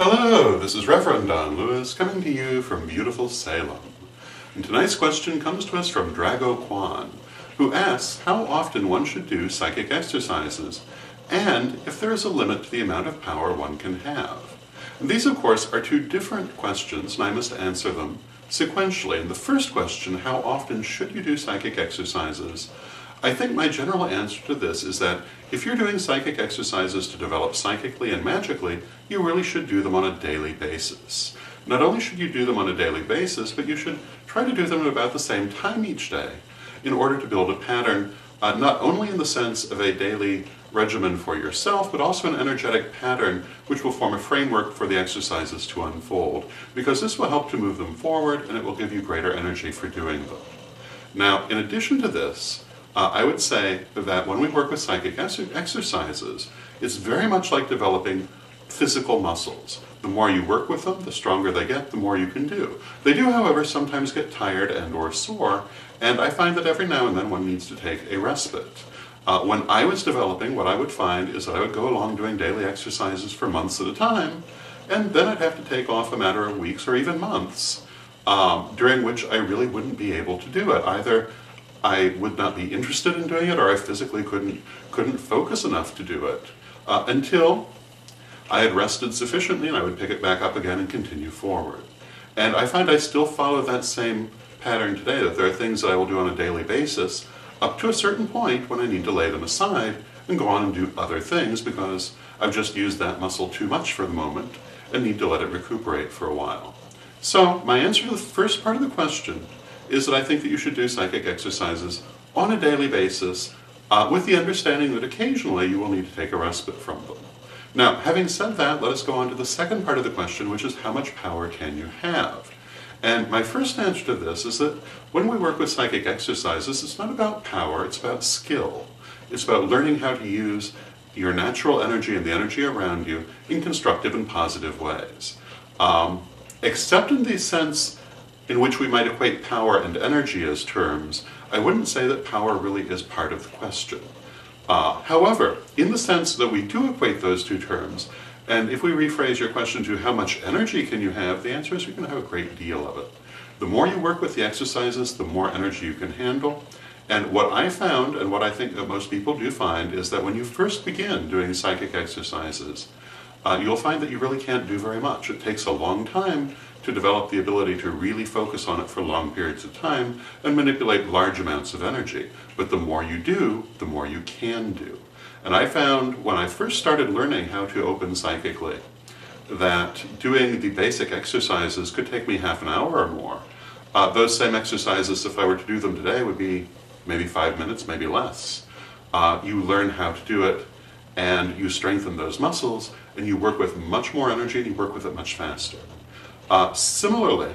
Hello, this is Reverend Don Lewis coming to you from beautiful Salem. And tonight's question comes to us from Drago Kwan, who asks how often one should do psychic exercises, and if there is a limit to the amount of power one can have. And these, of course, are two different questions, and I must answer them sequentially. And the first question, how often should you do psychic exercises? I think my general answer to this is that if you're doing psychic exercises to develop psychically and magically, you really should do them on a daily basis. Not only should you do them on a daily basis, but you should try to do them at about the same time each day in order to build a pattern, not only in the sense of a daily regimen for yourself, but also an energetic pattern which will form a framework for the exercises to unfold, because this will help to move them forward and it will give you greater energy for doing them. Now, in addition to this, I would say that when we work with psychic exercises, it's very much like developing physical muscles. The more you work with them, the stronger they get, the more you can do. They do, however, sometimes get tired and or sore, and I find that every now and then one needs to take a respite. When I was developing, what I would find is that I would go along doing daily exercises for months at a time, and then I'd have to take off a matter of weeks or even months, during which I really wouldn't be able to do it. Either I would not be interested in doing it, or I physically couldn't focus enough to do it, until I had rested sufficiently and I would pick it back up again and continue forward. And I find I still follow that same pattern today, that there are things that I will do on a daily basis up to a certain point when I need to lay them aside and go on and do other things because I've just used that muscle too much for the moment and need to let it recuperate for a while. So my answer to the first part of the question is that I think that you should do psychic exercises on a daily basis with the understanding that occasionally you will need to take a respite from them. Now, having said that, let us go on to the second part of the question, which is how much power can you have? And my first answer to this is that when we work with psychic exercises, it's not about power, it's about skill. It's about learning how to use your natural energy and the energy around you in constructive and positive ways. Except in the sense in which we might equate power and energy as terms, I wouldn't say that power really is part of the question. However, in the sense that we do equate those two terms, and if we rephrase your question to how much energy can you have, the answer is you're going to have a great deal of it. The more you work with the exercises, the more energy you can handle. And what I found, and what I think that most people do find, is that when you first begin doing psychic exercises, you'll find that you really can't do very much. It takes a long time to develop the ability to really focus on it for long periods of time and manipulate large amounts of energy. But the more you do, the more you can do. And I found when I first started learning how to open psychically that doing the basic exercises could take me half an hour or more. Those same exercises, if I were to do them today, would be maybe 5 minutes, maybe less. You learn how to do it and you strengthen those muscles and you work with much more energy and you work with it much faster. Similarly,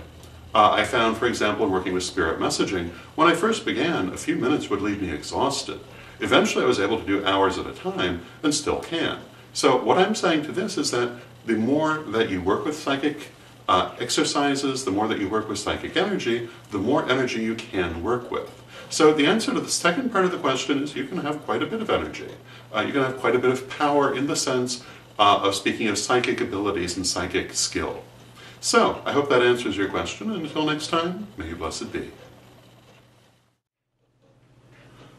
I found, for example, in working with spirit messaging, when I first began, a few minutes would leave me exhausted. Eventually I was able to do hours at a time and still can. So what I'm saying to this is that the more that you work with psychic exercises, the more that you work with psychic energy, the more energy you can work with. So the answer to the second part of the question is you can have quite a bit of energy. You can have quite a bit of power in the sense of speaking of psychic abilities and psychic skill. So, I hope that answers your question, and until next time, may you blessed be.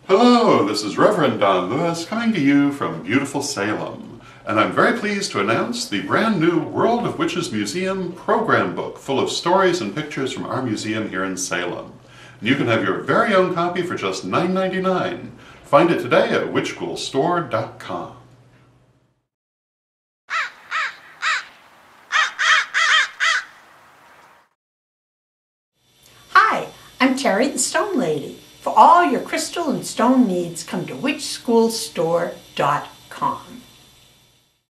Hello, this is Reverend Don Lewis coming to you from beautiful Salem, and I'm very pleased to announce the brand new World of Witches Museum program book full of stories and pictures from our museum here in Salem. And you can have your very own copy for just $9.99. Find it today at witchghoulstore.com. I'm Terry the Stone Lady. For all your crystal and stone needs, come to witchghoulstore.com.